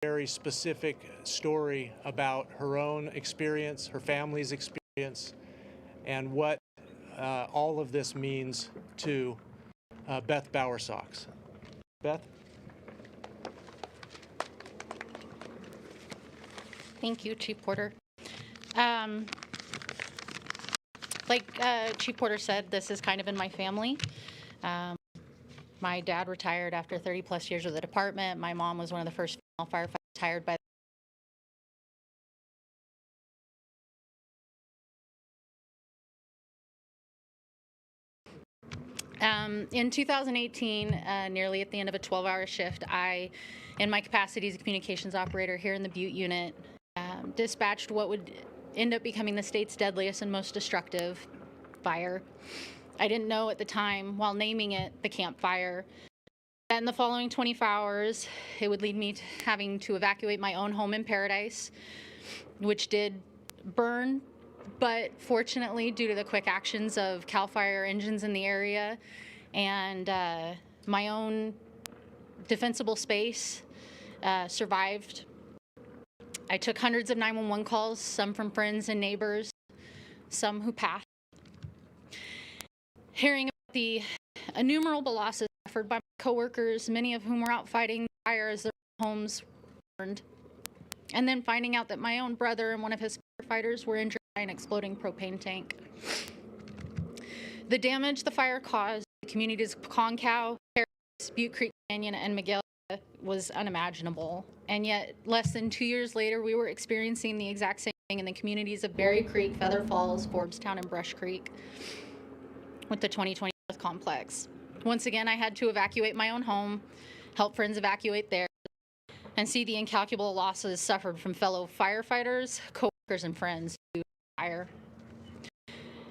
very specific story about her own experience, her family's experience, and what all of this means to Beth Bowersox. Beth? Thank you, Chief Porter. Like Chief Porter said, this is kind of in my family. My dad retired after 30 plus years with the department. My mom was one of the first female firefighters hired by in 2018, nearly at the end of a 12-hour shift, I, in my capacity as a communications operator here in the Butte unit, dispatched what would end up becoming the state's deadliest and most destructive fire. I didn't know at the time, while naming it the Camp Fire, that in the following 24 hours, it would lead me to having to evacuate my own home in Paradise, which did burn, but fortunately, due to the quick actions of CAL FIRE engines in the area and my own defensible space, survived. I took hundreds of 911 calls, some from friends and neighbors, some who passed. Hearing about the innumerable losses suffered by my coworkers, many of whom were out fighting fire as their homes burned, and then finding out that my own brother and one of his firefighters were injured by an exploding propane tank. The damage the fire caused to the communities of Concow, Paradise, Butte Creek Canyon, and Miguel was unimaginable. And yet, less than 2 years later, we were experiencing the exact same thing in the communities of Berry Creek, Feather Falls, Forbstown, and Brush Creek with the 2020 complex. Once again, I had to evacuate my own home, help friends evacuate theirs, and see the incalculable losses suffered from fellow firefighters, coworkers, and friends due to fire.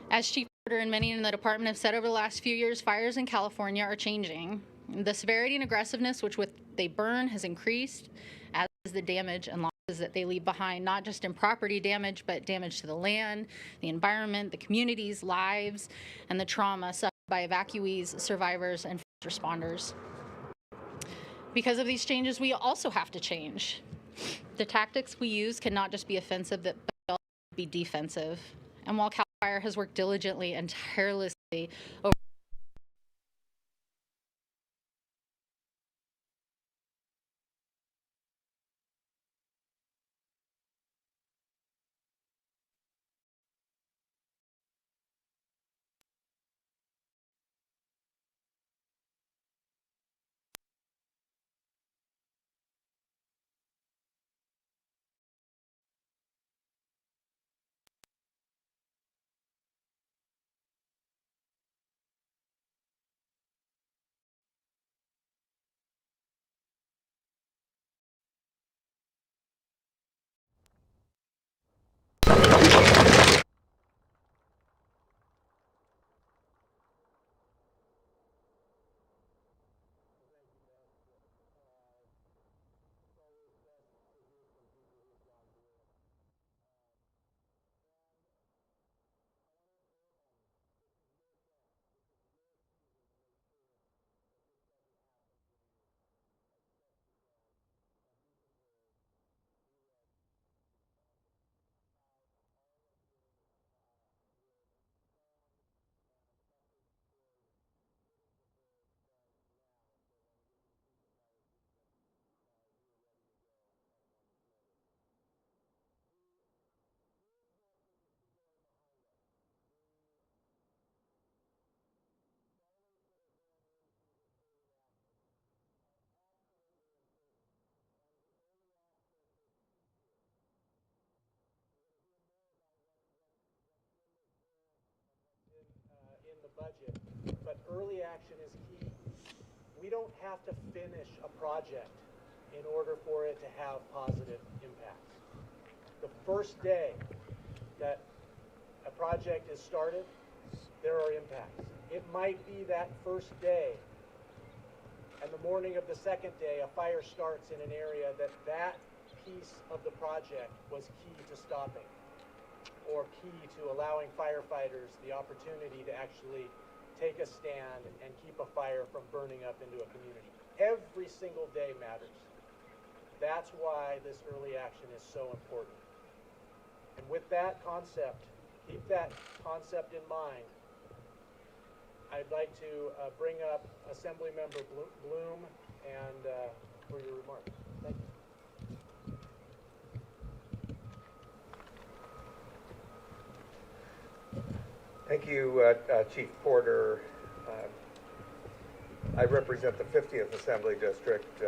As Chief Porter and many in the department have said over the last few years, fires in California are changing. The severity and aggressiveness which they burn has increased, as is the damage and losses that they leave behind, not just in property damage, but damage to the land, the environment, the communities, lives, and the trauma suffered by evacuees, survivors, and first responders. Because of these changes, we also have to change. The tactics we use cannot just be offensive, but also be defensive. And while CAL FIRE has worked diligently and tirelessly over in the budget, but early action is key. We don't have to finish a project in order for it to have positive impacts. The first day that a project is started, there are impacts. It might be that first day and the morning of the second day, a fire starts in an area that piece of the project was key to stopping, or key to allowing firefighters the opportunity to actually take a stand and keep a fire from burning up into a community. Every single day matters. That's why this early action is so important. And with that concept, keep that concept in mind. I'd like to bring up Assembly Member Bloom and for your remarks. Thank you. Thank you, Chief Porter. I represent the 50th Assembly District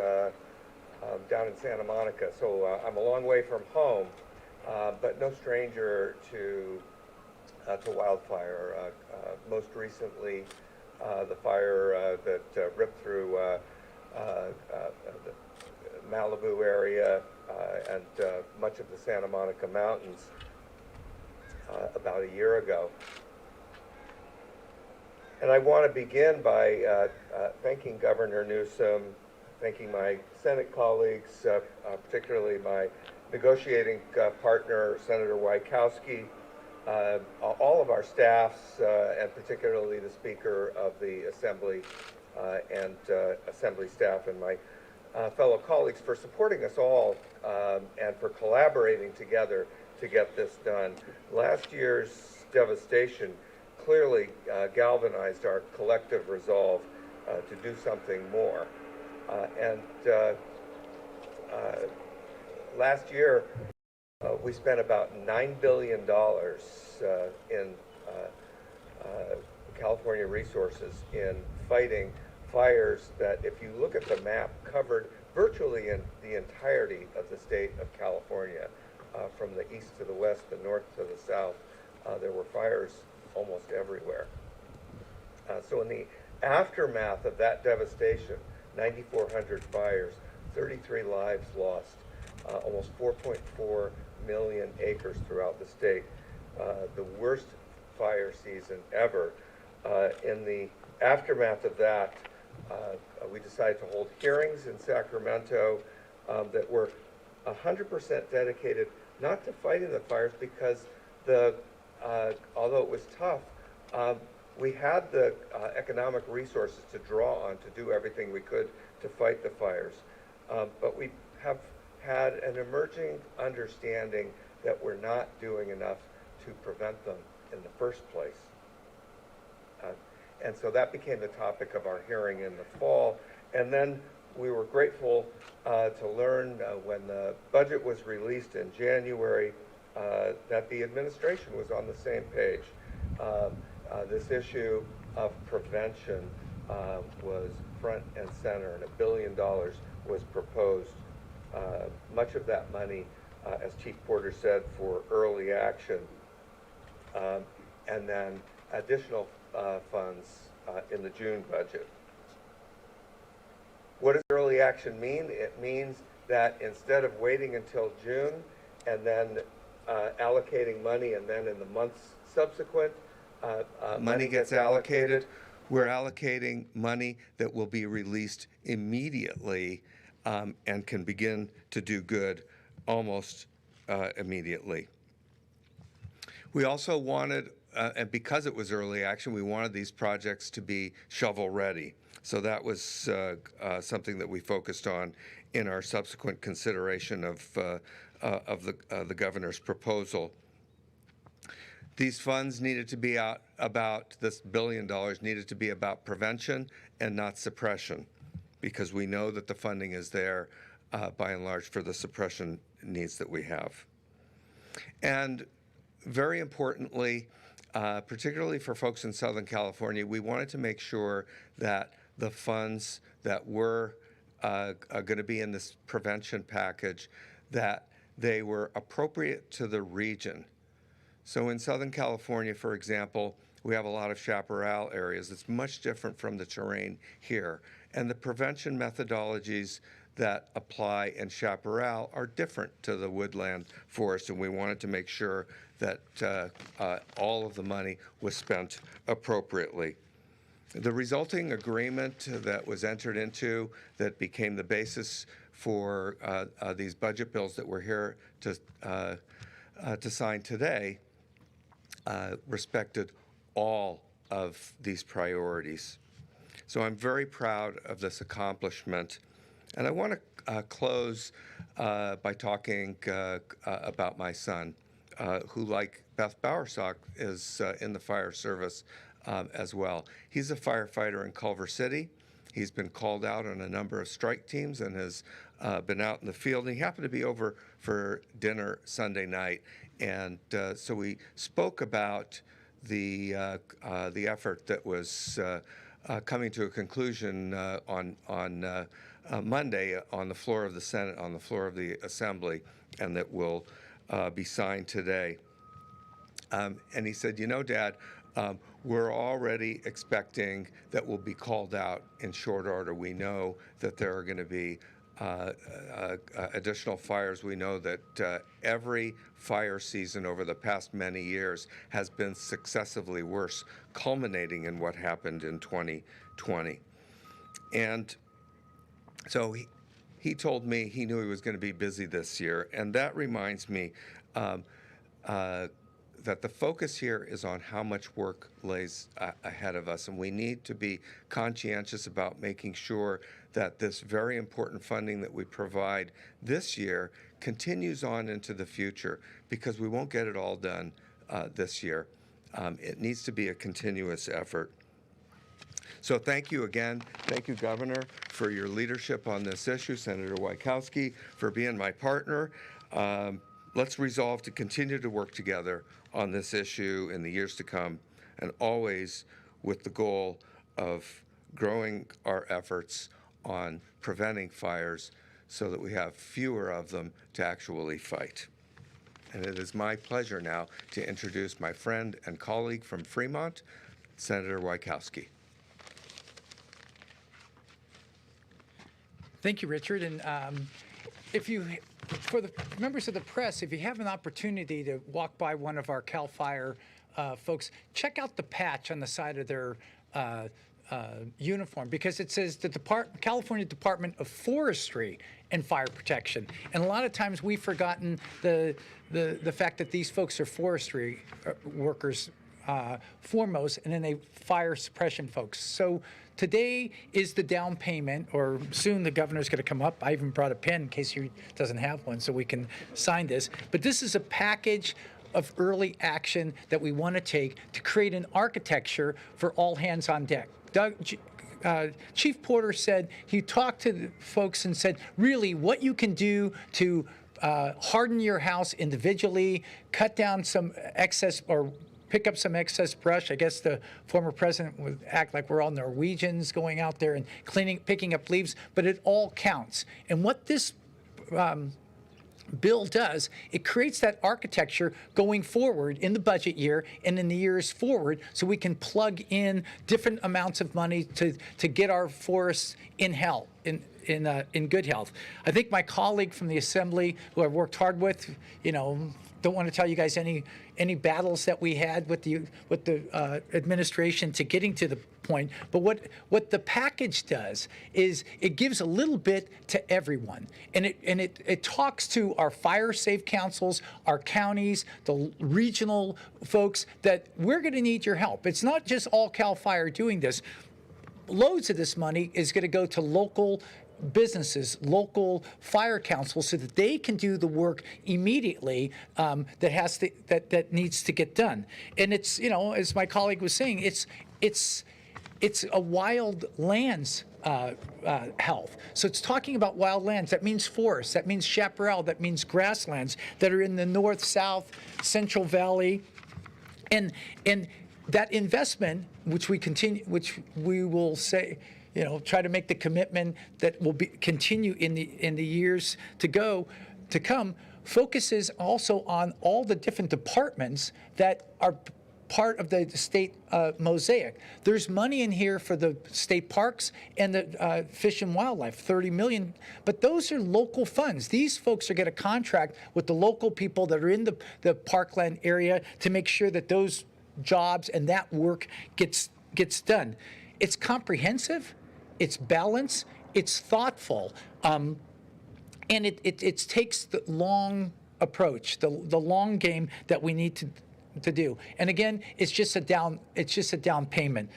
down in Santa Monica, so I'm a long way from home, but no stranger to wildfire. Most recently, the fire that ripped through the Malibu area and much of the Santa Monica Mountains about a year ago. And I want to begin by thanking Governor Newsom, thanking my Senate colleagues, particularly my negotiating partner, Senator Wajkowski, all of our staffs, and particularly the Speaker of the Assembly and Assembly staff and my fellow colleagues for supporting us all and for collaborating together to get this done. Last year's devastation clearly galvanized our collective resolve to do something more. Last year, we spent about $9 billion in California resources in fighting fires that, if you look at the map, covered virtually in the entirety of the state of California, from the east to the west, the north to the south. There were fires almost everywhere. So in the aftermath of that devastation, 9,400 fires, 33 lives lost, almost 4.4 million acres throughout the state, the worst fire season ever. In the aftermath of that, we decided to hold hearings in Sacramento that were 100% dedicated not to fighting the fires, because although it was tough, we had the economic resources to draw on to do everything we could to fight the fires. But we have had an emerging understanding that we're not doing enough to prevent them in the first place. And so that became the topic of our hearing in the fall. And then we were grateful to learn when the budget was released in January that the administration was on the same page. This issue of prevention was front and center, and $1 billion was proposed. Much of that money, as Chief Porter said, for early action, and then additional funds in the June budget. What does early action mean? It means that instead of waiting until June and then allocating money, and then in the months subsequent, money gets allocated, we're allocating money that will be released immediately and can begin to do good almost immediately. We also wanted, and because it was early action, we wanted these projects to be shovel ready. So that was something that we focused on in our subsequent consideration of the governor's proposal. These funds needed to be this $1 billion needed to be about prevention and not suppression, because we know that the funding is there by and large for the suppression needs that we have. And very importantly, particularly for folks in Southern California, we wanted to make sure that the funds that were going to be in this prevention package, that they were appropriate to the region. So in Southern California, for example, we have a lot of chaparral areas. It's much different from the terrain here. And the prevention methodologies that apply in chaparral are different to the woodland forest, and we wanted to make sure that all of the money was spent appropriately. The resulting agreement that was entered into, that became the basis for these budget bills that we're here to sign today, respected all of these priorities. So I'm very proud of this accomplishment. And I want to close by talking about my son, who, like Beth Bowersock, is in the fire service as well. He's a firefighter in Culver City. He's been called out on a number of strike teams and has been out in the field. And he happened to be over for dinner Sunday night, and so we spoke about the effort that was coming to a conclusion on Monday on the floor of the Senate, on the floor of the Assembly, and that will be signed today. And he said, you know, Dad, we're already expecting that we'll be called out in short order. We know that there are going to be additional fires. We know that every fire season over the past many years has been successively worse, culminating in what happened in 2020. And so he told me he knew he was going to be busy this year, and that reminds me that the focus here is on how much work lays ahead of us, and we need to be conscientious about making sure that this very important funding that we provide this year continues on into the future, because we won't get it all done this year. It needs to be a continuous effort. So thank you again. Thank you, Governor, for your leadership on this issue. Senator Wojciechowski for being my partner. Let's resolve to continue to work together on this issue in the years to come, and always with the goal of growing our efforts on preventing fires so that we have fewer of them to actually fight. And it is my pleasure now to introduce my friend and colleague from Fremont, Senator Wojciechowski. Thank you, Richard. And for the members of the press, if you have an opportunity to walk by one of our CAL FIRE folks, check out the patch on the side of their uniform, because it says the California Department of Forestry and Fire Protection. And a lot of times we've forgotten the fact that these folks are forestry workers foremost, and then they fire suppression folks. So today is the down payment, or soon the governor's going to come up. I even brought a pen in case he doesn't have one, so we can sign this. But this is a package of early action that we want to take to create an architecture for all hands on deck. Chief Porter said he talked to the folks and said, really, what you can do to harden your house individually, cut down some excess, or pick up some excess brush. I guess the former president would act like we're all Norwegians going out there and picking up leaves, but it all counts. And what this bill does, it creates that architecture going forward in the budget year and in the years forward, so we can plug in different amounts of money to get our forests in good health. I think my colleague from the Assembly, who I've worked hard with, don't want to tell you guys any battles that we had with the administration to getting to the point. But what the package does is it gives a little bit to everyone, and it talks to our fire safe councils, our counties, the regional folks, that we're going to need your help. It's not just all CAL FIRE doing this. Loads of this money is going to go to local businesses, local fire councils, so that they can do the work immediately that needs to get done. And it's, as my colleague was saying, it's a wild lands health. So it's talking about wild lands. That means forests. That means chaparral. That means grasslands that are in the north, south, central valley, and that investment, which we will say, try to make the commitment that will continue in the years to come, focuses also on all the different departments that are part of the state mosaic. There's money in here for the state parks and the fish and wildlife, $30 million, but those are local funds. These folks are going to contract with the local people that are in the parkland area to make sure that those jobs and that work gets done. It's comprehensive, it's balanced, it's thoughtful, and it takes the long approach, the long game that we need to do. And again, it's just a down payment.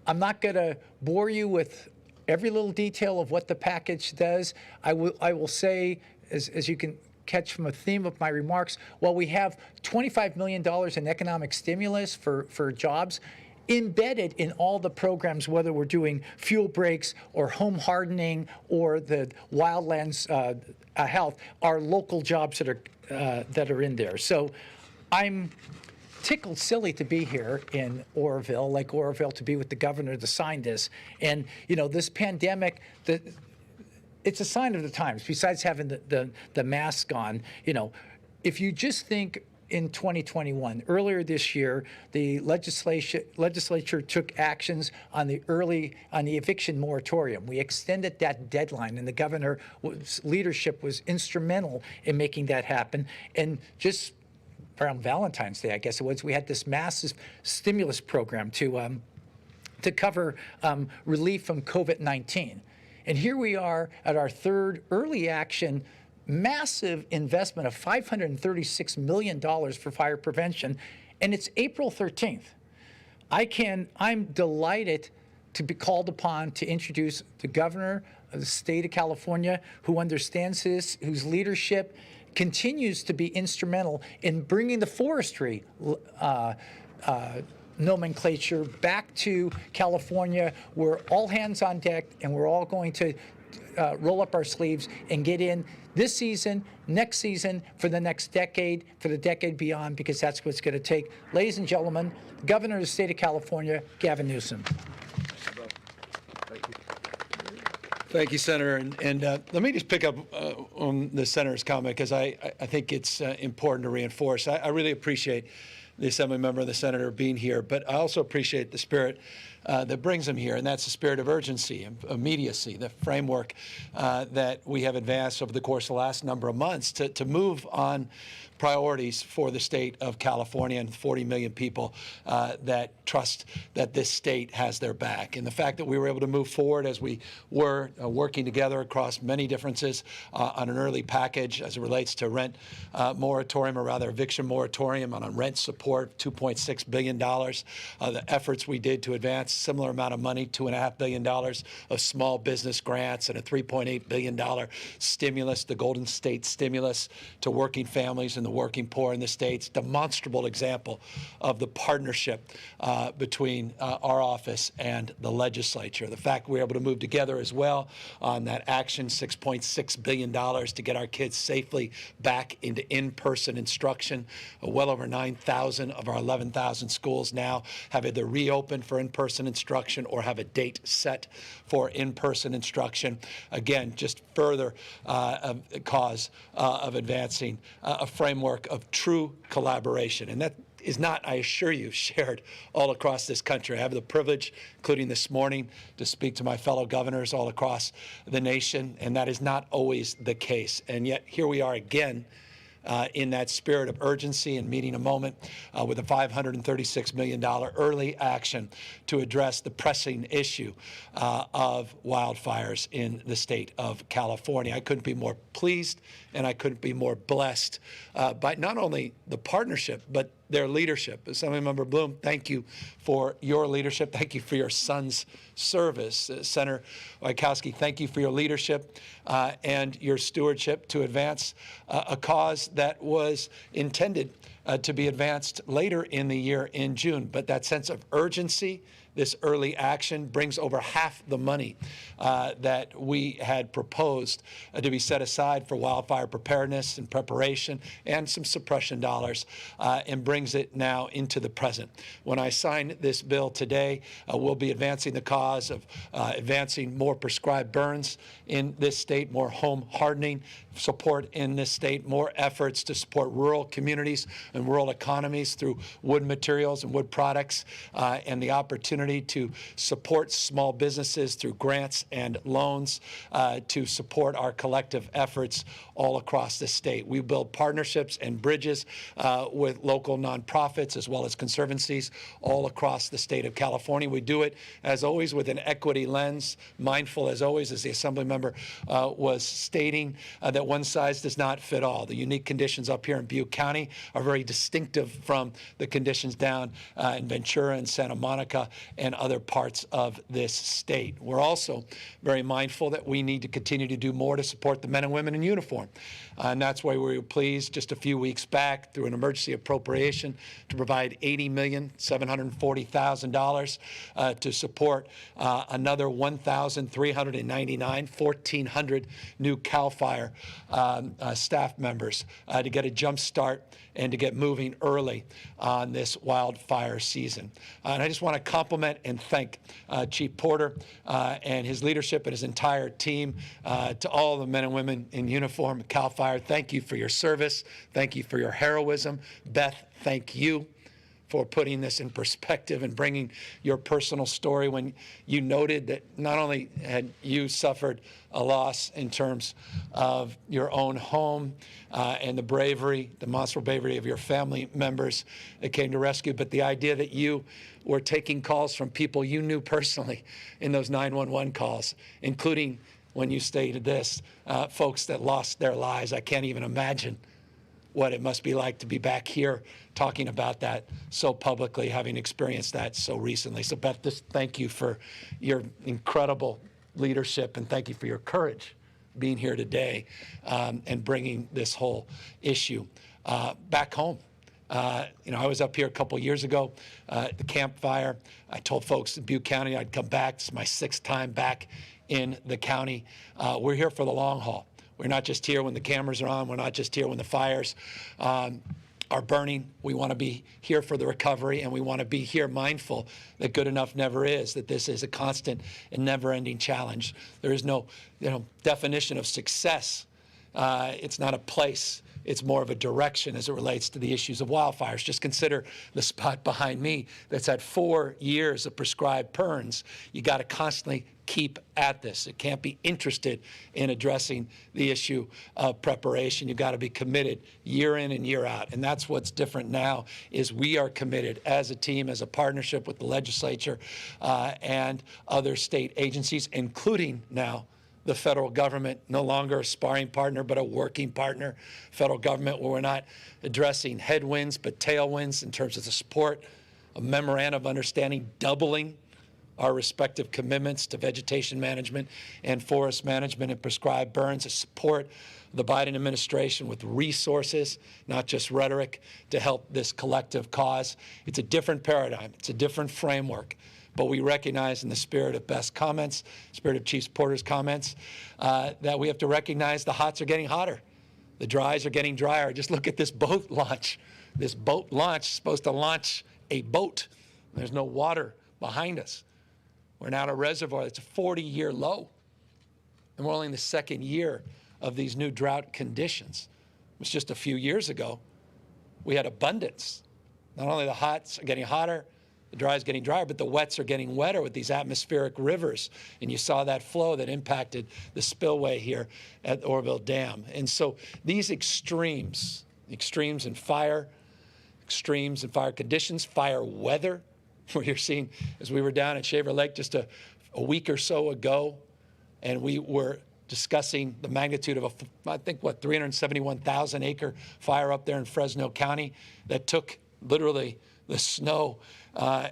I'm not going to bore you with every little detail of what the package does. I will say, as you can catch from a theme of my remarks, while we have $25 million in economic stimulus for jobs, embedded in all the programs, whether we're doing fuel breaks or home hardening or the wildlands health, are local jobs that are in there. So I'm tickled silly to be here in Oroville, Lake Oroville, to be with the governor to sign this. And, you know, this pandemic, it's a sign of the times. Besides having the mask on, you know, if you just think in 2021, earlier this year, the legislature took actions on the eviction moratorium. We extended that deadline, and the governor's leadership was instrumental in making that happen. And just around Valentine's Day, I guess it was, we had this massive stimulus program to cover relief from COVID-19. And here we are at our third early action massive investment of $536 million for fire prevention, and it's April 13th. I'm delighted to be called upon to introduce the governor of the state of California, who understands this, whose leadership continues to be instrumental in bringing the forestry nomenclature back to California. We're all hands on deck, and we're all going to roll up our sleeves and get in this season, next season, for the next decade, for the decade beyond, because that's what it's going to take. Ladies and gentlemen, the governor of the state of California, Gavin Newsom. Thank you, Senator. And let me just pick up on the Senator's comment, because I think it's important to reinforce. I really appreciate the Assembly member and the Senator being here, but I also appreciate the spirit that brings them here, and that's the spirit of urgency and immediacy, the framework that we have advanced over the course of the last number of months to move on priorities for the state of California and 40 million people that trust that this state has their back. And the fact that we were able to move forward as we were working together across many differences on an early package as it relates to rent moratorium, or rather eviction moratorium, on a rent support, $2.6 billion. The efforts we did to advance a similar amount of money, $2.5 billion of small business grants, and a $3.8 billion stimulus, the Golden State stimulus, to working families and the working poor in the states. Demonstrable example of the partnership between our office and the legislature. The fact we were able to move together as well on that action, $6.6 billion to get our kids safely back into in-person instruction. Well over 9,000 of our 11,000 schools now have either reopened for in-person instruction or have a date set for in-person instruction. Again, just further cause of advancing a framework of true collaboration. And that is not, I assure you, shared all across this country. I have the privilege, including this morning, to speak to my fellow governors all across the nation, and that is not always the case. And yet here we are again in that spirit of urgency and meeting a moment with a $536 million early action to address the pressing issue of wildfires in the state of California. I couldn't be more pleased, and I couldn't be more blessed by not only the partnership, but their leadership. Assemblymember Bloom, thank you for your leadership. Thank you for your son's service. Senator Wachowski, thank you for your leadership and your stewardship to advance a cause that was intended to be advanced later in the year in June. But that sense of urgency, this early action, brings over half the money that we had proposed to be set aside for wildfire preparedness and preparation and some suppression dollars, and brings it now into the present. When I sign this bill today, we'll be advancing the cause of advancing more prescribed burns in this state, more home hardening support in this state, more efforts to support rural communities and rural economies through wood materials and wood products, and the opportunity to support small businesses through grants and loans to support our collective efforts all across the state. We build partnerships and bridges with local nonprofits as well as conservancies all across the state of California. We do it, as always, with an equity lens, mindful, as always, as the Assembly member was stating, that one size does not fit all. The unique conditions up here in Butte County are very distinctive from the conditions down in Ventura and Santa Monica and other parts of this state. We're also very mindful that we need to continue to do more to support the men and women in uniform. And that's why we were pleased just a few weeks back through an emergency appropriation to provide $80,740,000 to support another 1,399, 1,400 new CAL FIRE staff members to get a jump start and to get moving early on this wildfire season. And I just want to compliment and thank Chief Porter and his leadership and his entire team, to all the men and women in uniform at CAL FIRE. Thank you for your service. Thank you for your heroism. Beth, thank you for putting this in perspective and bringing your personal story when you noted that not only had you suffered a loss in terms of your own home and the bravery, the demonstrable bravery of your family members that came to rescue, but the idea that you were taking calls from people you knew personally in those 911 calls, including when you stated this, folks that lost their lives. I can't even imagine what it must be like to be back here talking about that so publicly, having experienced that so recently. So Beth, just thank you for your incredible leadership, and thank you for your courage being here today and bringing this whole issue back home. I was up here a couple years ago at the campfire. I told folks in Butte County I'd come back. This is my 6th time back in the county. We're here for the long haul. We're not just here when the cameras are on. We're not just here when the fires are burning. We want to be here for the recovery, and we want to be here mindful that good enough never is, that this is a constant and never-ending challenge. There is no definition of success. It's not a place. It's more of a direction as it relates to the issues of wildfires. Just consider the spot behind me that's had 4 years of prescribed PERNs. You got to constantly keep at this. It can't be interested in addressing the issue of preparation. You've got to be committed year in and year out. And that's what's different now, is we are committed as a team, as a partnership with the legislature and other state agencies, including now the federal government, no longer a sparring partner, but a working partner. Federal government, where we're not addressing headwinds, but tailwinds in terms of the support, a memorandum of understanding doubling our respective commitments to vegetation management and forest management and prescribed burns, to support the Biden administration with resources, not just rhetoric, to help this collective cause. It's a different paradigm. It's a different framework. But we recognize, in the spirit of Beth's comments, spirit of Chief Porter's comments, that we have to recognize the hots are getting hotter. The dries are getting drier. Just look at this boat launch. This boat launch is supposed to launch a boat. There's no water behind us. We're now at a reservoir that's a 40-year low. And we're only in the 2nd year of these new drought conditions. It was just a few years ago. We had abundance. Not only the hots are getting hotter, the dry is getting drier, but the wets are getting wetter with these atmospheric rivers. And you saw that flow that impacted the spillway here at Oroville Dam. And so these extremes in fire, extremes in fire conditions, fire weather, where you're seeing, as we were down at Shaver Lake just a week or so ago, and we were discussing the magnitude of 371,000 acre fire up there in Fresno County that took literally the snow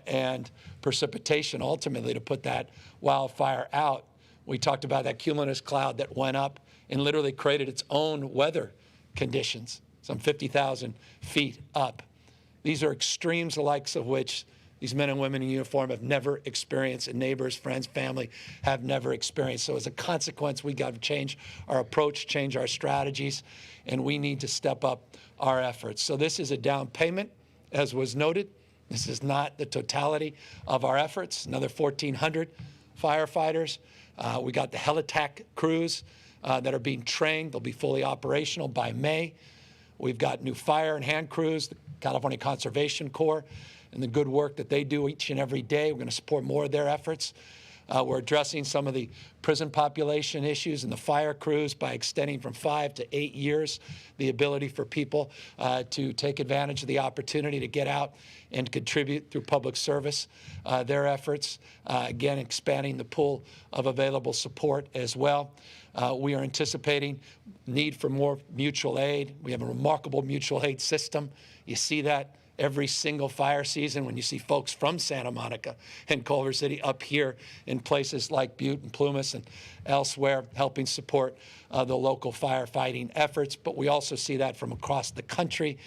and precipitation ultimately to put that wildfire out. We talked about that cumulus cloud that went up and literally created its own weather conditions, some 50,000 feet up. These are extremes, the likes of which these men and women in uniform have never experienced, and neighbors, friends, family have never experienced. So as a consequence, we got to change our approach, change our strategies, and we need to step up our efforts. So this is a down payment, as was noted. This is not the totality of our efforts. Another 1,400 firefighters. We got the helitack crews that are being trained. They'll be fully operational by May. We've got new fire and hand crews, the California Conservation Corps, and the good work that they do each and every day. We're going to support more of their efforts. We're addressing some of the prison population issues and the fire crews by extending from 5 to 8 years the ability for people to take advantage of the opportunity to get out and contribute through public service. Their efforts, again, expanding the pool of available support as well. We are anticipating need for more mutual aid. We have a remarkable mutual aid system. You see that every single fire season when you see folks from Santa Monica and Culver City up here in places like Butte and Plumas and elsewhere helping support the local firefighting efforts. But we also see that from across the country,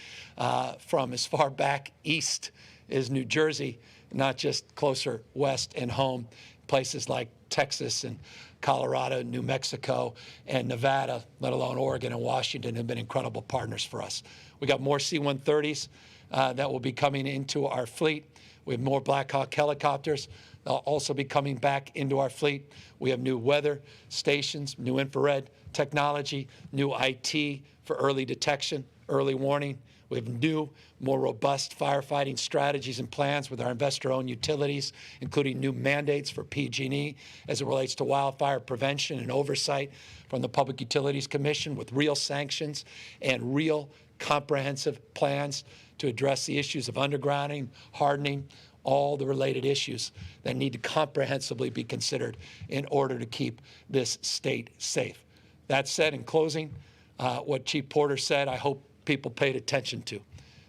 from as far back east as New Jersey, not just closer west and home, places like Texas and Colorado, New Mexico, and Nevada, let alone Oregon and Washington, have been incredible partners for us. We got more C-130s that will be coming into our fleet. We have more Black Hawk helicopters. They'll also be coming back into our fleet. We have new weather stations, new infrared technology, new IT for early detection, early warning. We have new, more robust firefighting strategies and plans with our investor-owned utilities, including new mandates for PG&E as it relates to wildfire prevention and oversight from the Public Utilities Commission, with real sanctions and real comprehensive plans to address the issues of undergrounding, hardening, all the related issues that need to comprehensively be considered in order to keep this state safe. That said, in closing, what Chief Porter said, I hope people paid attention to.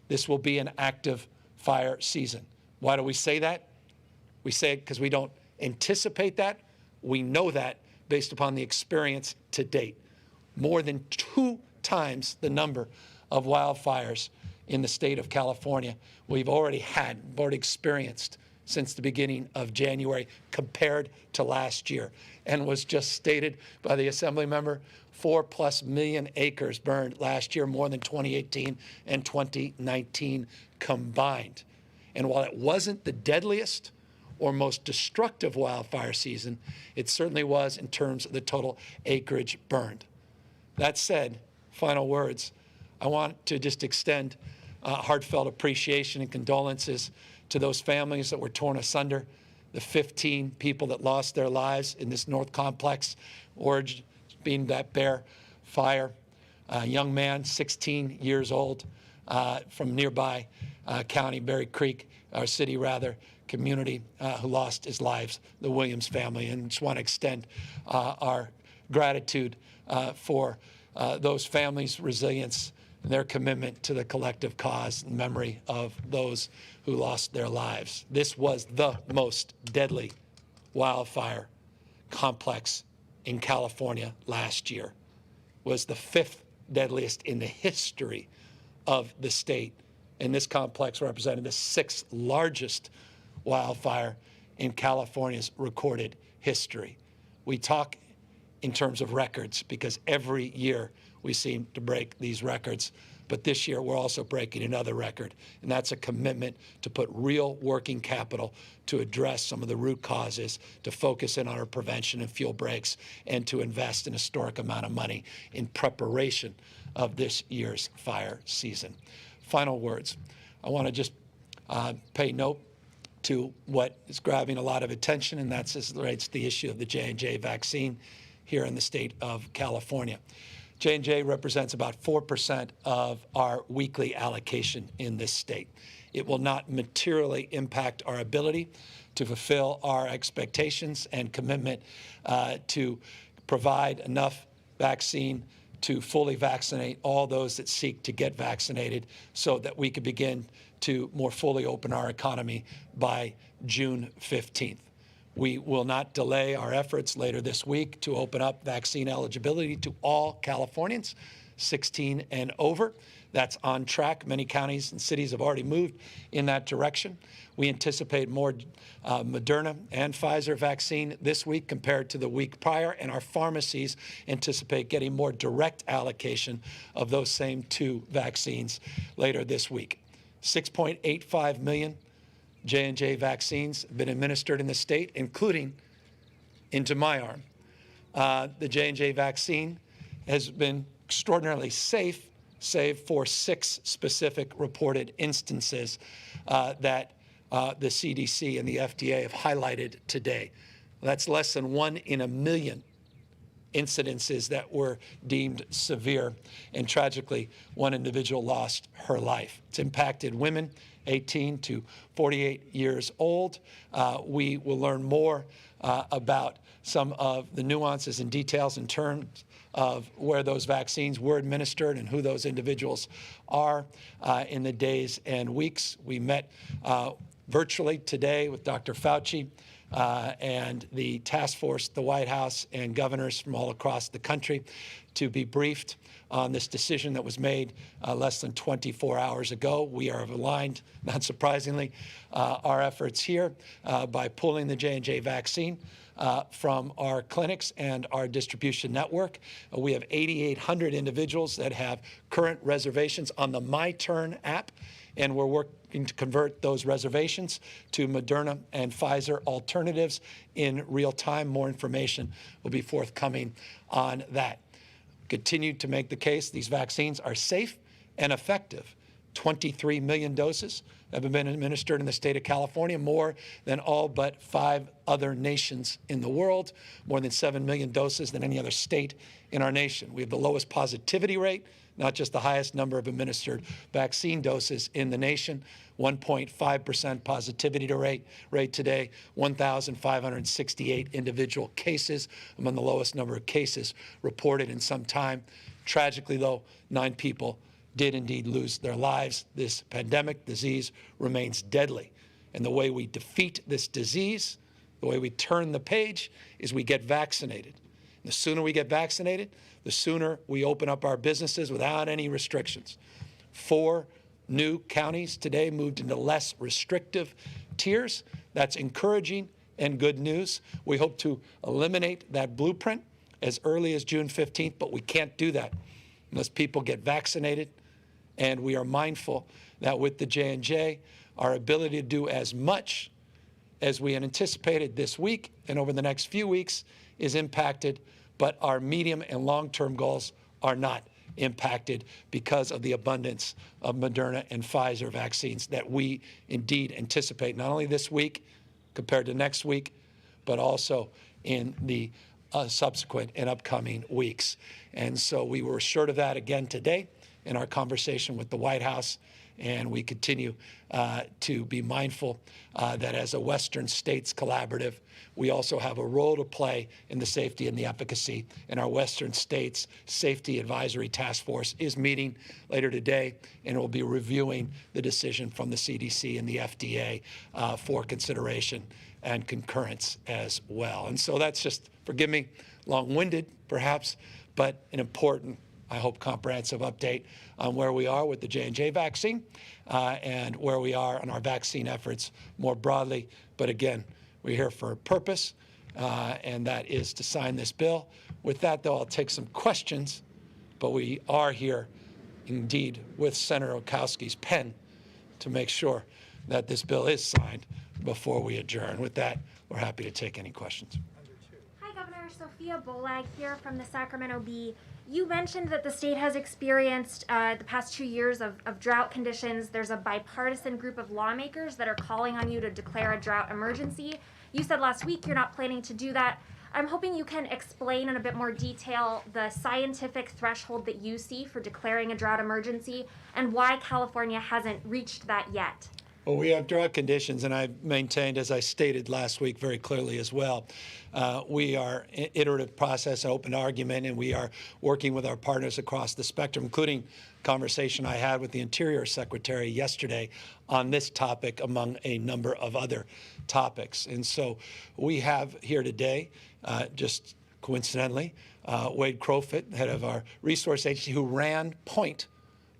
This will be an active fire season. Why do we say that? We say it because we don't anticipate that. We know that based upon the experience to date. More than 2 times the number of wildfires in the state of California we've already experienced since the beginning of January compared to last year. And was just stated by the Assembly member, 4+ million acres burned last year, more than 2018 and 2019 combined. And while it wasn't the deadliest or most destructive wildfire season, it certainly was in terms of the total acreage burned. That said, final words, I want to just extend heartfelt appreciation and condolences to those families that were torn asunder, the 15 people that lost their lives in this North Complex, origin being that Bear Fire. A young man, 16 years old, from nearby county, Berry Creek, our city rather, community, who lost his lives, the Williams family. And just want to extend our gratitude for those families' resilience and their commitment to the collective cause in memory of those who lost their lives. This was the most deadly wildfire complex in California last year. Was the 5th deadliest in the history of the state. And this complex represented the 6th largest wildfire in California's recorded history. We talk in terms of records because every year we seem to break these records. But this year, we're also breaking another record, and that's a commitment to put real working capital to address some of the root causes, to focus in on our prevention and fuel breaks, and to invest an historic amount of money in preparation of this year's fire season. Final words. I want to just pay note to what is grabbing a lot of attention, and that's as it relates to the issue of the J&J vaccine here in the state of California. J&J represents about 4% of our weekly allocation in this state. It will not materially impact our ability to fulfill our expectations and commitment to provide enough vaccine to fully vaccinate all those that seek to get vaccinated so that we can begin to more fully open our economy by June 15th. We will not delay our efforts later this week to open up vaccine eligibility to all Californians 16 and over. That's on track. Many counties and cities have already moved in that direction. We anticipate more Moderna and Pfizer vaccine this week compared to the week prior, and our pharmacies anticipate getting more direct allocation of those same 2 vaccines later this week. 6.85 million J&J vaccines have been administered in the state, including into my arm. The J&J vaccine has been extraordinarily safe, save for 6 specific reported instances that the CDC and the FDA have highlighted today. That's less than 1 in a million incidences that were deemed severe. And tragically, one individual lost her life. It's impacted women 18 to 48 years old. We will learn more about some of the nuances and details in terms of where those vaccines were administered and who those individuals are in the days and weeks. We met virtually today with Dr. Fauci and the task force, the White House, and governors from all across the country to be briefed on this decision that was made less than 24 hours ago. We are aligned, not surprisingly, our efforts here by pulling the J&J vaccine from our clinics and our distribution network. We have 8,800 individuals that have current reservations on the My Turn app, and we're working to convert those reservations to Moderna and Pfizer alternatives in real time. More information will be forthcoming on that. Continue to make the case these vaccines are safe and effective. 23 million doses have been administered in the state of California, more than all but 5 other nations in the world, more than 7 million doses than any other state in our nation. We have the lowest positivity rate, not just the highest number of administered vaccine doses in the nation, 1.5% positivity rate today, 1,568 individual cases, among the lowest number of cases reported in some time. Tragically, though, 9 people did indeed lose their lives. This pandemic disease remains deadly. And the way we defeat this disease, the way we turn the page, is we get vaccinated. And the sooner we get vaccinated, the sooner we open up our businesses without any restrictions. 4 new counties today moved into less restrictive tiers. That's encouraging and good news. We hope to eliminate that blueprint as early as June 15th, but we can't do that unless people get vaccinated. And we are mindful that with the J&J, our ability to do as much as we had anticipated this week and over the next few weeks is impacted, but our medium and long-term goals are not impacted because of the abundance of Moderna and Pfizer vaccines that we indeed anticipate, not only this week compared to next week, but also in the subsequent and upcoming weeks. And so we were assured of that again today in our conversation with the White House, and we continue to be mindful that as a Western states collaborative, we also have a role to play in the safety and the efficacy. And our Western States Safety Advisory Task Force is meeting later today, and will be reviewing the decision from the CDC and the FDA for consideration and concurrence as well. And so that's just, forgive me, long-winded perhaps, but an important, I hope, comprehensive update on where we are with the J&J vaccine and where we are on our vaccine efforts more broadly. But again, we're here for a purpose, and that is to sign this bill. With that, though, I'll take some questions, but we are here indeed with Senator Okowski's pen to make sure that this bill is signed before we adjourn. With that, we're happy to take any questions. Hi, Governor. Sophia Bolag here from the Sacramento Bee. You mentioned that the state has experienced the past 2 years of drought conditions. There's a bipartisan group of lawmakers that are calling on you to declare a drought emergency. You said last week you're not planning to do that. I'm hoping you can explain in a bit more detail the scientific threshold that you see for declaring a drought emergency and why California hasn't reached that yet. Well, we have drought conditions, and I've maintained, as I stated last week very clearly as well, we are in iterative process, open argument, and we are working with our partners across the spectrum, including conversation I had with the Interior Secretary yesterday on this topic, among a number of other topics. And so we have here today, just coincidentally, Wade Crowfoot, head of our resource agency, who ran point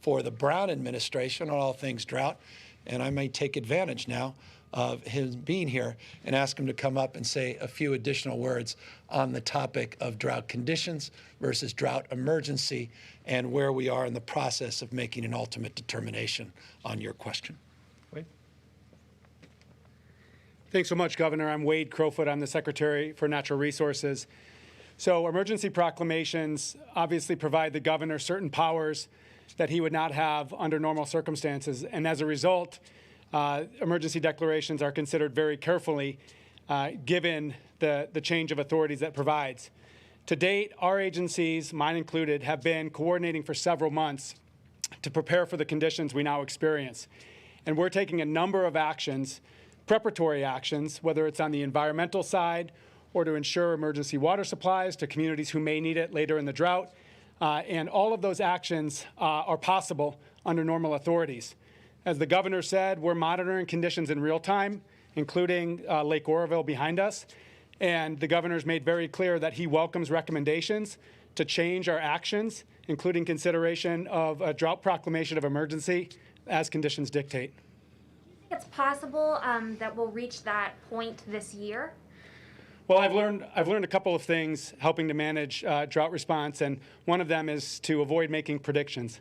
for the Brown administration on all things drought. And I may take advantage now of his being here and ask him to come up and say a few additional words on the topic of drought conditions versus drought emergency and where we are in the process of making an ultimate determination on your question. Wade? Thanks so much, Governor. I'm Wade Crowfoot. I'm the Secretary for Natural Resources. So emergency proclamations obviously provide the governor certain powers that he would not have under normal circumstances. And as a result, emergency declarations are considered very carefully given the change of authorities that provides. To date, our agencies, mine included, have been coordinating for several months to prepare for the conditions we now experience. And we're taking a number of actions, preparatory actions, whether it's on the environmental side or to ensure emergency water supplies to communities who may need it later in the drought. And all of those actions are possible under normal authorities. As the governor said, we're monitoring conditions in real time, including Lake Oroville behind us. And the governor's made very clear that he welcomes recommendations to change our actions, including consideration of a drought proclamation of emergency as conditions dictate. It's possible that we'll reach that point this year. Well, I've learned a couple of things helping to manage drought response, and one of them is to avoid making predictions.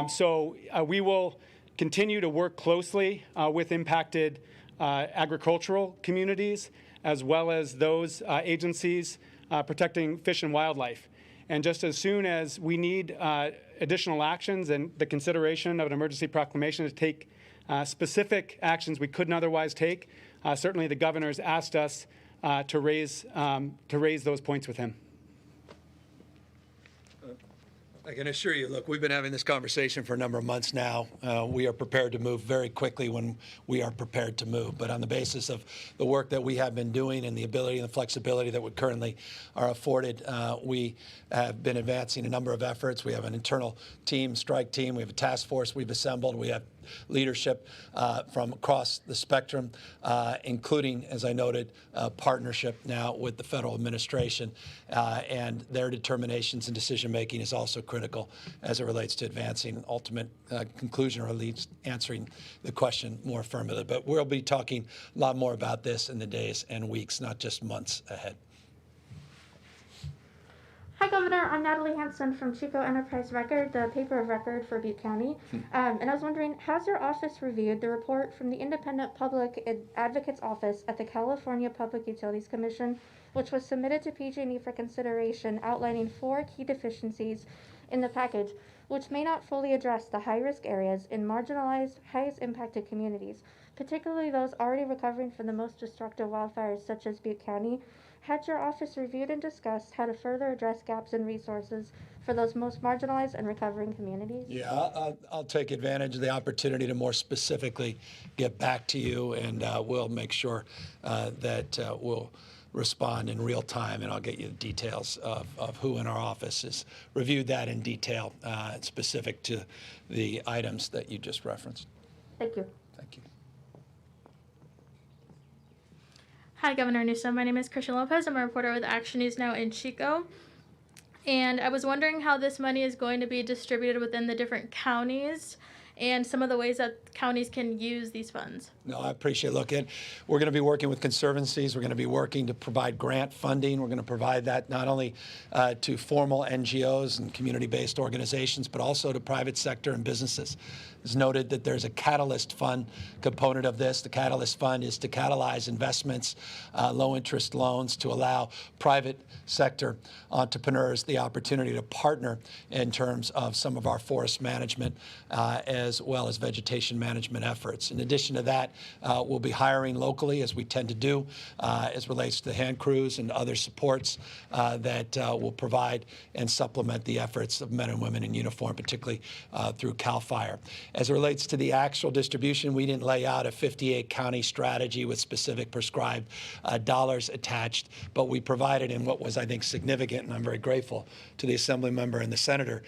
So we will continue to work closely with impacted agricultural communities, as well as those agencies protecting fish and wildlife. And just as soon as we need additional actions and the consideration of an emergency proclamation to take specific actions we couldn't otherwise take, certainly the governor's asked us to raise those points with him. I can assure you, look, we've been having this conversation for a number of months now. We are prepared to move very quickly when we are prepared to move. But on the basis of the work that we have been doing and the ability and the flexibility that we currently are afforded, we have been advancing a number of efforts. We have an internal team, strike team. We have a task force we've assembled. We have leadership from across the spectrum, including, as I noted, partnership now with the federal administration, and their determinations and decision-making is also critical as it relates to advancing ultimate conclusion, or at least answering the question more affirmatively. But we'll be talking a lot more about this in the days and weeks, not just months ahead. Hi, Governor. I'm Natalie Hanson from Chico Enterprise Record, the paper of record for Butte County. And I was wondering, has your office reviewed the report from the Independent Public Advocate's Office at the California Public Utilities Commission, which was submitted to PG&E for consideration, outlining 4 key deficiencies in the package, which may not fully address the high-risk areas in marginalized, highest-impacted communities, particularly those already recovering from the most destructive wildfires, such as Butte County? Had your office reviewed and discussed how to further address gaps in resources for those most marginalized and recovering communities? Yeah, I'll take advantage of the opportunity to more specifically get back to you, and we'll make sure that we'll respond in real time, and I'll get you the details of who in our office has reviewed that in detail, specific to the items that you just referenced. Thank you. Thank you. Hi, Governor Newsom. My name is Christian Lopez. I'm a reporter with Action News Now in Chico. And I was wondering how this money is going to be distributed within the different counties and some of the ways that counties can use these funds. No, I appreciate it. Look, we're going to be working with conservancies. We're going to be working to provide grant funding. We're going to provide that not only to formal NGOs and community-based organizations, but also to private sector and businesses. It's noted that there's a Catalyst Fund component of this. The Catalyst Fund is to catalyze investments, low-interest loans, to allow private sector entrepreneurs the opportunity to partner in terms of some of our forest management as well as vegetation management efforts. In addition to that, we'll be hiring locally, as we tend to do, as relates to hand crews and other supports that will provide and supplement the efforts of men and women in uniform, particularly through CAL FIRE. As it relates to the actual distribution, we didn't lay out a 58-county strategy with specific prescribed dollars attached, but we provided in what was, I think, significant, and I'm very grateful to the Assembly member and the Senator,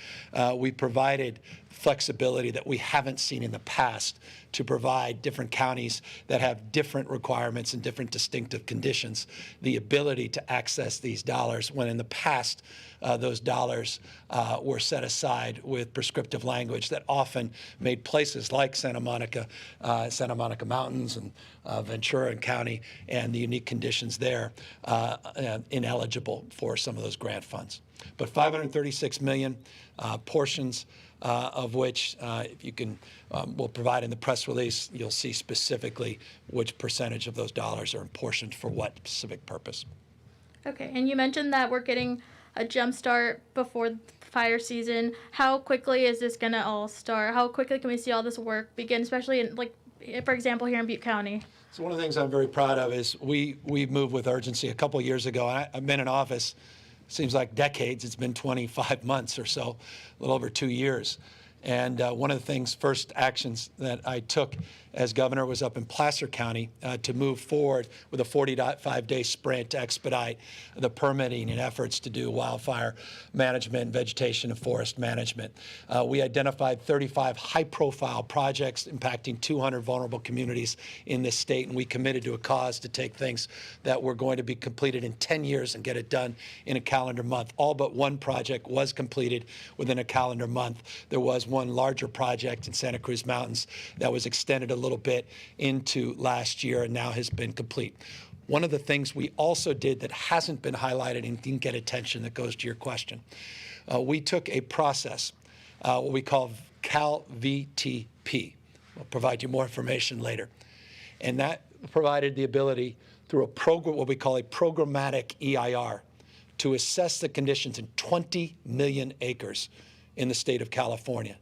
we provided flexibility that we haven't seen in the past to provide different counties that have different requirements and different distinctive conditions the ability to access these dollars, when in the past those dollars were set aside with prescriptive language that often made places like Santa Monica Mountains and Ventura County and the unique conditions there ineligible for some of those grant funds. But $536 million portions of which, if you can, we'll provide in the press release, you'll see specifically which percentage of those dollars are apportioned for what specific purpose. Okay, and you mentioned that we're getting a jump start before fire season. How quickly is this going to all start? How quickly can we see all this work begin, especially for example, here in Butte County? So one of the things I'm very proud of is we moved with urgency a couple of years ago. I've been in office, seems like decades. It's been 25 months or so, a little over 2 years. And one of the things, first actions that I took as governor was up in Placer County to move forward with a 45-day sprint to expedite the permitting and efforts to do wildfire management, vegetation, and forest management. We identified 35 high-profile projects impacting 200 vulnerable communities in this state, and we committed to a cause to take things that were going to be completed in 10 years and get it done in a calendar month. All but one project was completed within a calendar month. There was one larger project in Santa Cruz Mountains that was extended a little bit into last year and now has been complete. One of the things we also did that hasn't been highlighted and didn't get attention that goes to your question, we took a process, what we call CalVTP. I'll provide you more information later. And that provided the ability through a program, what we call a programmatic EIR, to assess the conditions in 20 million acres in the state of California,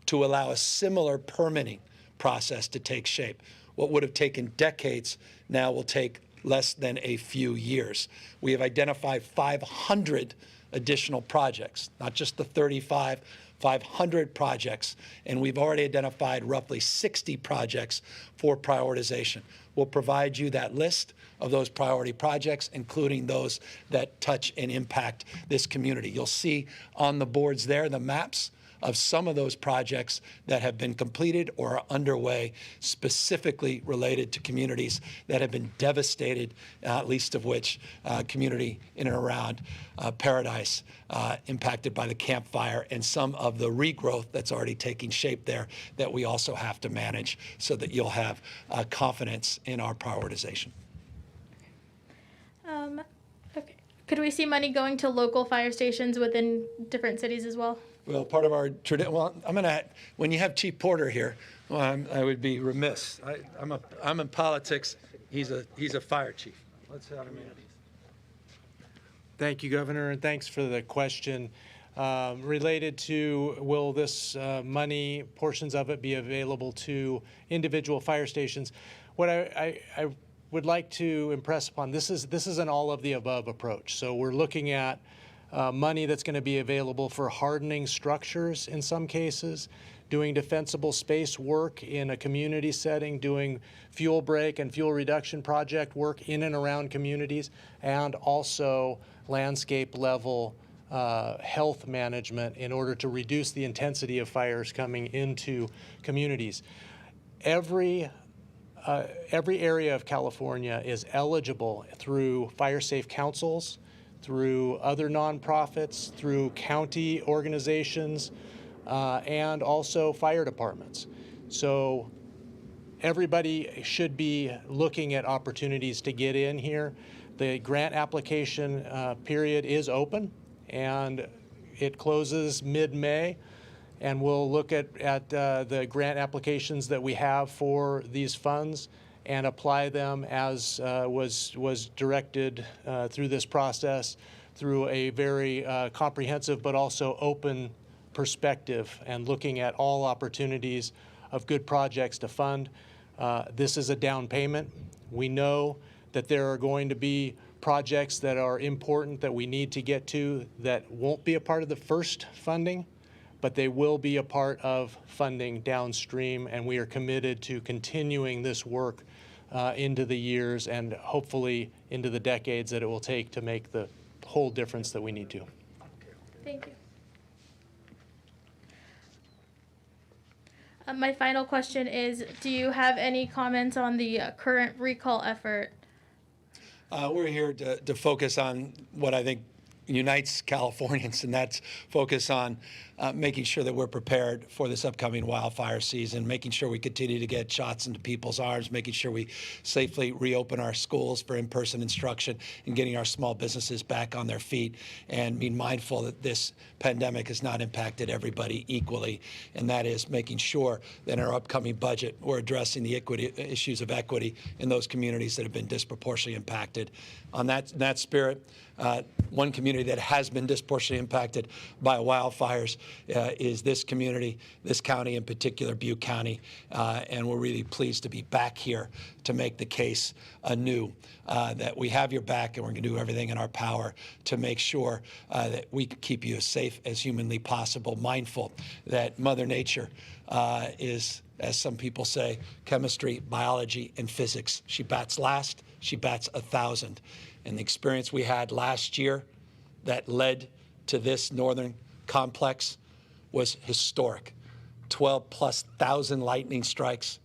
to allow a similar permitting process to take shape. What would have taken decades now will take less than a few years. We have identified 500 additional projects, not just the 35, 500 projects, and we've already identified roughly 60 projects for prioritization. We'll provide you that list of those priority projects, including those that touch and impact this community. You'll see on the boards there the maps of some of those projects that have been completed or are underway, specifically related to communities that have been devastated, least of which community in and around Paradise, impacted by the Camp Fire, and some of the regrowth that's already taking shape there that we also have to manage so that you'll have confidence in our prioritization. Okay. Could we see money going to local fire stations within different cities as well? Well, part of our tradition. Well, when you have Chief Porter here, well, I would be remiss. I'm in politics. He's a fire chief. Let's have him in. Thank you, Governor, and thanks for the question. Related to will this money, portions of it, be available to individual fire stations? What I would like to impress upon, this is an all of the above approach. So we're looking at money that's going to be available for hardening structures in some cases, doing defensible space work in a community setting, doing fuel break and fuel reduction project work in and around communities, and also landscape level health management in order to reduce the intensity of fires coming into communities. Every area of California is eligible through fire safe councils, through other nonprofits, through county organizations, and also fire departments. So everybody should be looking at opportunities to get in here. The grant application period is open, and it closes mid-May. And we'll look at the grant applications that we have for these funds and apply them as was directed through this process, through a very comprehensive but also open perspective, and looking at all opportunities of good projects to fund. This is a down payment. We know that there are going to be projects that are important that we need to get to that won't be a part of the first funding, but they will be a part of funding downstream, and we are committed to continuing this work into the years and hopefully into the decades that it will take to make the whole difference that we need to. Thank you. My final question is, do you have any comments on the current recall effort? We're here to focus on what I think unites Californians, and that's focus on making sure that we're prepared for this upcoming wildfire season, making sure we continue to get shots into people's arms, making sure we safely reopen our schools for in-person instruction, and getting our small businesses back on their feet, and being mindful that this pandemic has not impacted everybody equally, and that is making sure that in our upcoming budget we're addressing the issues of equity in those communities that have been disproportionately impacted. On that spirit, one community community that has been disproportionately impacted by wildfires is this community, this county in particular, Butte County, and we're really pleased to be back here to make the case anew that we have your back and we're going to do everything in our power to make sure that we can keep you as safe as humanly possible, mindful that Mother Nature is, as some people say, chemistry, biology, and physics. She bats last, she bats 1,000. And the experience we had last year that led to this northern complex was historic. 12,000+ lightning strikes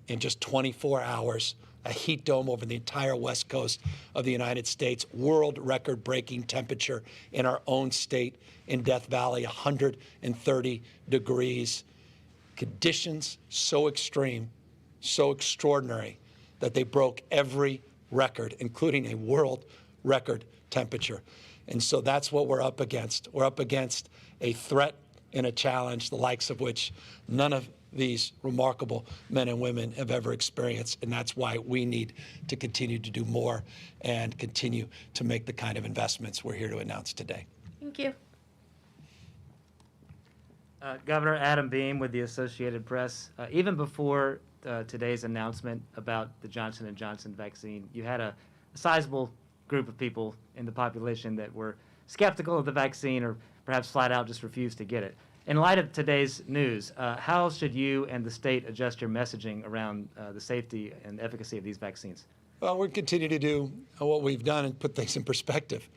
in just 24 hours, a heat dome over the entire west coast of the United States, world record-breaking temperature in our own state in Death Valley, 130 degrees. Conditions so extreme, so extraordinary, that they broke every record, including a world record temperature. And so that's what we're up against. We're up against a threat and a challenge, the likes of which none of these remarkable men and women have ever experienced. And that's why we need to continue to do more and continue to make the kind of investments we're here to announce today. Thank you. Governor Adam Beam with the Associated Press. Even before today's announcement about the Johnson & Johnson vaccine, you had a sizable group of people in the population that were skeptical of the vaccine or perhaps flat out just refused to get it. In light of today's news, how should you and the state adjust your messaging around the safety and efficacy of these vaccines? Well, we'll continue to do what we've done and put things in perspective.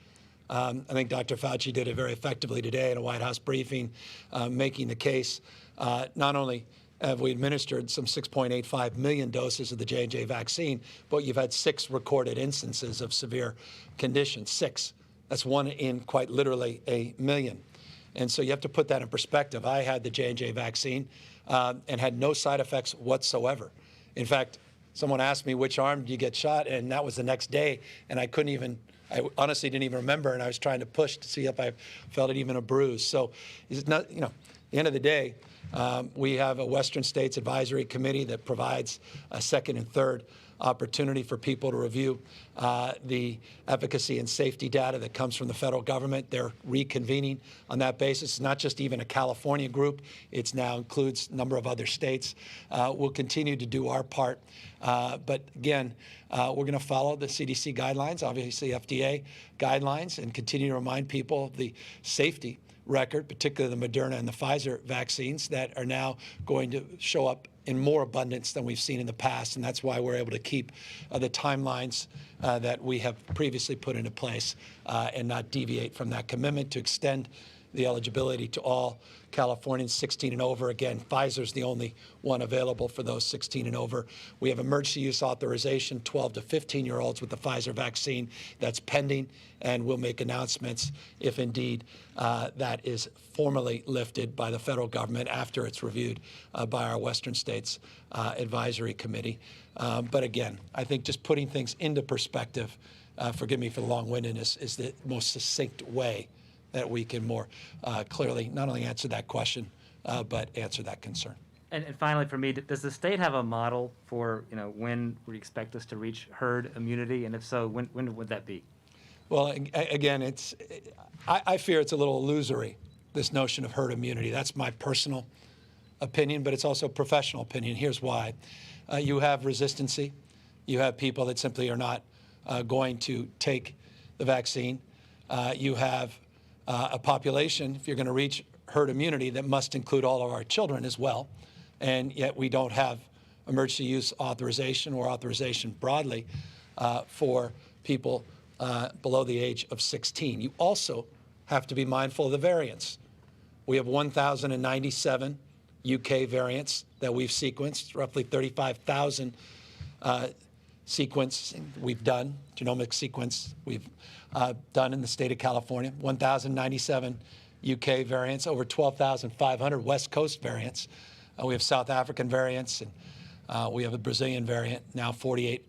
I think Dr. Fauci did it very effectively today in a White House briefing, making the case. Not only have we administered some 6.85 million doses of the J&J vaccine, but you've had 6 recorded instances of severe conditions. 6. That's 1 in quite literally a million. And so you have to put that in perspective. I had the J&J vaccine and had no side effects whatsoever. In fact, someone asked me, which arm did you get shot? And that was the next day, and I honestly didn't even remember, and I was trying to push to see if I felt it even a bruise. So it's not, at the end of the day, we have a Western States Advisory Committee that provides a second and third opportunity for people to review the efficacy and safety data that comes from the federal government. They're reconvening on that basis. It's not just even a California group. It now includes a number of other states. We'll continue to do our part. But again, we're going to follow the CDC guidelines, obviously FDA guidelines, and continue to remind people of the safety record, particularly the Moderna and the Pfizer vaccines that are now going to show up in more abundance than we've seen in the past. And that's why we're able to keep the timelines that we have previously put into place and not deviate from that commitment to extend the eligibility to all Californians 16 and over. Again, Pfizer's the only one available for those 16 and over. We have emergency use authorization, 12 to 15-year-olds with the Pfizer vaccine. That's pending, and we'll make announcements if indeed that is formally lifted by the federal government after it's reviewed by our Western States Advisory Committee. But again, I think just putting things into perspective, forgive me for the long-windedness, is the most succinct way that we can more clearly not only answer that question, but answer that concern. And finally, for me, does the state have a model for when we expect us to reach herd immunity, and if so, when would that be? Well, again, I fear it's a little illusory, this notion of herd immunity. That's my personal opinion, but it's also a professional opinion. Here's why. You have resistancy. You have people that simply are not going to take the vaccine. You have a population, if you're going to reach herd immunity, that must include all of our children as well. And yet we don't have emergency use authorization or authorization broadly for people below the age of 16. You also have to be mindful of the variants. We have 1,097 UK variants that we've sequenced, roughly 35,000 sequence we've done, genomic sequence we've done in the state of California, 1,097 UK variants, over 12,500 West Coast variants. We have South African variants, and we have a Brazilian variant, now 48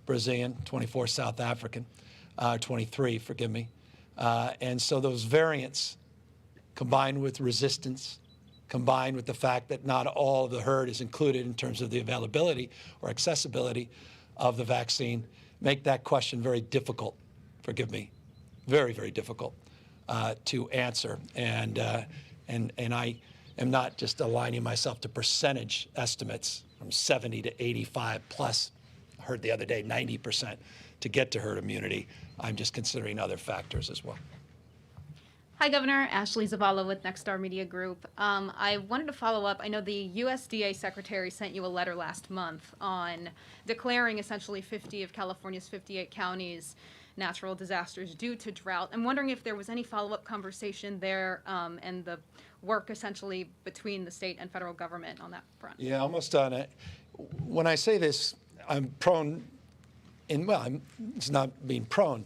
Brazilian, 24 South African, 23, forgive me. And so those variants, combined with resistance, combined with the fact that not all of the herd is included in terms of the availability or accessibility of the vaccine, make that question very difficult, forgive me, very, very difficult to answer. And I am not just aligning myself to percentage estimates from 70 to 85 plus, I heard the other day, 90% to get to herd immunity. I'm just considering other factors as well. Hi, Governor. Ashley Zavala with Nexstar Media Group. I wanted to follow up. I know the USDA Secretary sent you a letter last month on declaring essentially 50 of California's 58 counties natural disasters due to drought. I'm wondering if there was any follow-up conversation there and the work essentially between the state and federal government on that front. Yeah, almost on it. When I say this, I'm prone, it's not being prone.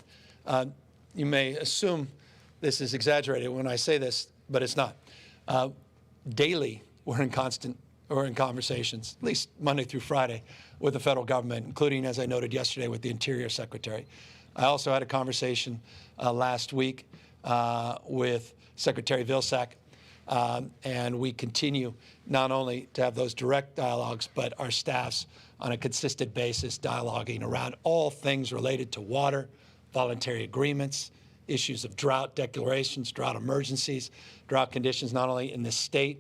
You may assume this is exaggerated when I say this, but it's not. Daily, we're in conversations, at least Monday through Friday, with the federal government, including, as I noted yesterday, with the Interior Secretary. I also had a conversation last week with Secretary Vilsack, and we continue not only to have those direct dialogues, but our staffs on a consistent basis dialoguing around all things related to water, voluntary agreements, issues of drought declarations, drought emergencies, drought conditions not only in the state,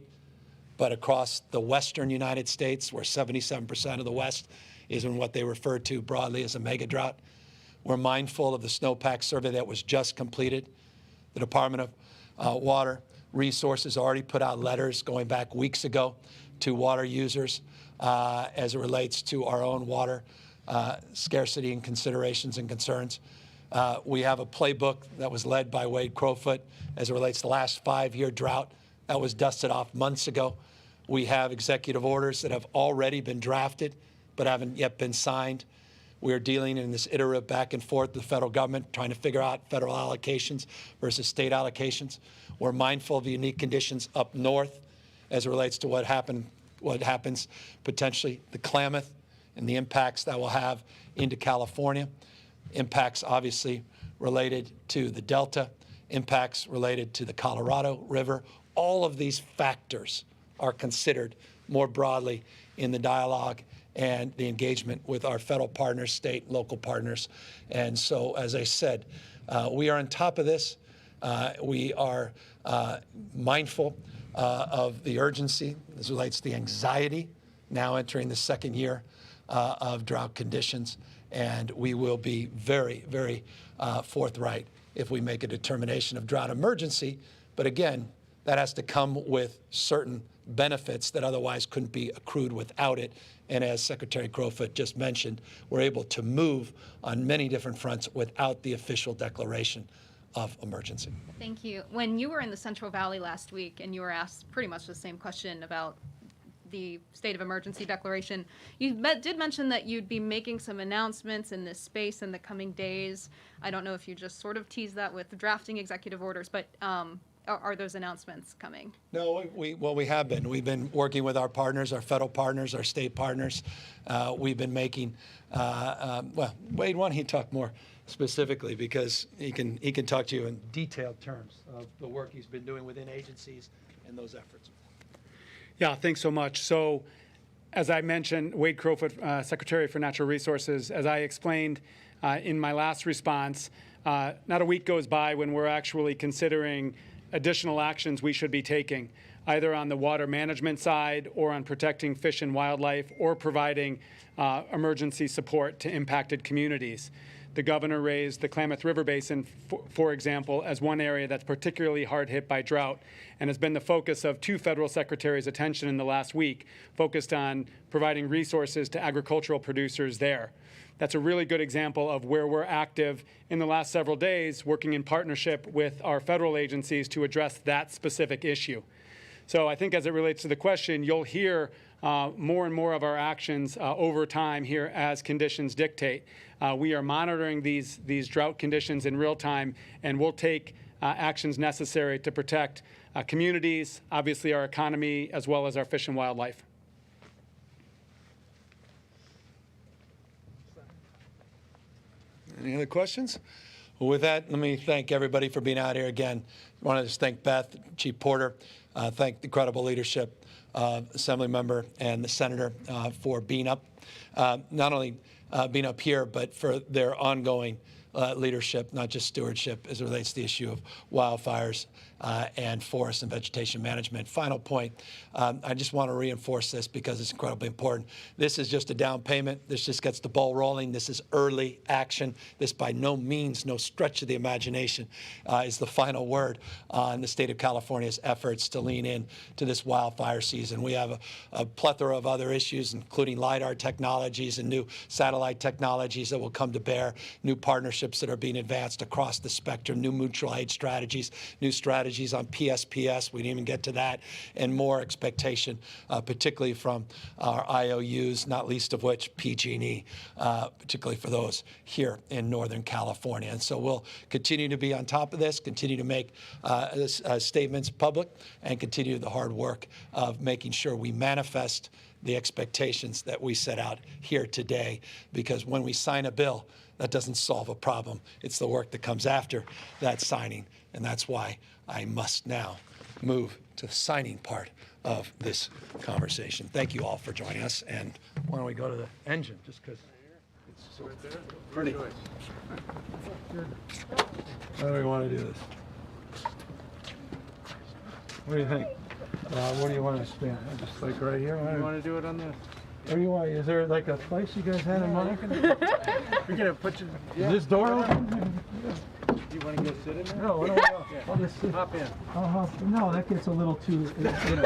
but across the western United States, where 77% of the West is in what they refer to broadly as a mega drought. We're mindful of the snowpack survey that was just completed. The Department of Water Resources already put out letters going back weeks ago to water users as it relates to our own water scarcity and considerations and concerns. We have a playbook that was led by Wade Crowfoot as it relates to the last 5-year drought. That was dusted off months ago. We have executive orders that have already been drafted but haven't yet been signed. We are dealing in this iterative back and forth with the federal government, trying to figure out federal allocations versus state allocations. We're mindful of the unique conditions up north as it relates to what happens potentially the Klamath and the impacts that will have into California. Impacts obviously related to the Delta, impacts related to the Colorado River. All of these factors are considered more broadly in the dialogue and the engagement with our federal partners, state, local partners. And so, as I said, we are on top of this. We are mindful of the urgency as it relates to the anxiety now entering the second year of drought conditions. And we will be very, very forthright if we make a determination of drought emergency. But again, that has to come with certain benefits that otherwise couldn't be accrued without it. And as Secretary Crowfoot just mentioned, we're able to move on many different fronts without the official declaration of emergency. Thank you. When you were in the Central Valley last week and you were asked pretty much the same question about the state of emergency declaration, you did mention that you'd be making some announcements in this space in the coming days. I don't know if you just sort of teased that with drafting executive orders, but are those announcements coming? No, we have been. We've been working with our partners, our federal partners, our state partners. We've been making, well, Wade, why don't you talk more specifically, because he can talk to you in detailed terms of the work he's been doing within agencies and those efforts. Yeah, thanks so much. So, as I mentioned, Wade Crowfoot, Secretary for Natural Resources, as I explained in my last response, not a week goes by when we're actually considering additional actions we should be taking, either on the water management side or on protecting fish and wildlife or providing emergency support to impacted communities. The governor raised the Klamath River Basin, for example, as one area that's particularly hard hit by drought and has been the focus of 2 federal secretaries' attention in the last week, focused on providing resources to agricultural producers there. That's a really good example of where we're active in the last several days, working in partnership with our federal agencies to address that specific issue. So I think as it relates to the question, you'll hear more and more of our actions over time here as conditions dictate. We are monitoring these drought conditions in real time, and we'll take actions necessary to protect communities, obviously our economy, as well as our fish and wildlife. Any other questions? Well, with that, let me thank everybody for being out here again. I want to just thank Beth, Chief Porter, thank the incredible leadership, Assembly Member and the Senator for being up, not only being up here, but for their ongoing leadership, not just stewardship, as it relates to the issue of wildfires and forest and vegetation management. Final point, I just want to reinforce this because it's incredibly important. This is just a down payment. This just gets the ball rolling. This is early action. This by no means, no stretch of the imagination is the final word on the state of California's efforts to lean in to this wildfire season. We have a plethora of other issues, including LiDAR technologies and new satellite technologies that will come to bear, new partnerships that are being advanced across the spectrum, new mutual aid strategies, new strategies on PSPS, we didn't even get to that, and more expectation, particularly from our IOUs, not least of which PG&E, particularly for those here in Northern California. And so we'll continue to be on top of this, continue to make statements public, and continue the hard work of making sure we manifest the expectations that we set out here today, because when we sign a bill, that doesn't solve a problem. It's the work that comes after that signing, and that's why I must now move to the signing part of this conversation. Thank you all for joining us, and why don't we go to the engine, just because it's so pretty. How do we want to do this? What do you think? What do you want to stand? Just like right here? You want to do it on the... Where do you want? Is there like a place you guys had in mind? We're going to put you... Is this door open? You want to go sit in there? No, I don't know. I'll just sit. Hop in. I'll hop. No, that gets a little too, you know.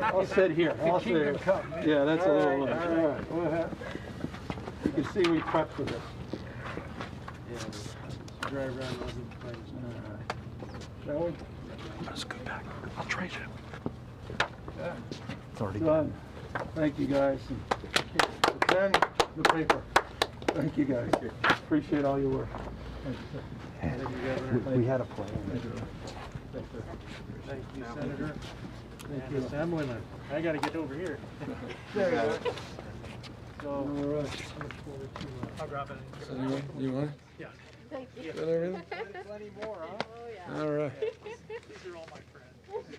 I'll sit here. I'll sit here. Yeah, that's a little... All right. We'll have, you can see we prepped for this. Yeah, drive around wasn't playing. Shall we? Let's go back. I'll trade you. Yeah. It's already done. Thank you, guys. The pen, the paper. Thank you, guys. Appreciate all your work. Thank you, we had a plan. Thank you, Senator. Thank you, Assemblyman. I got to get over here. So, All right. I'll grab it. So you want it? Yeah. Thank you. Got everything? Plenty more, huh? Oh, yeah. All right. These are all my friends.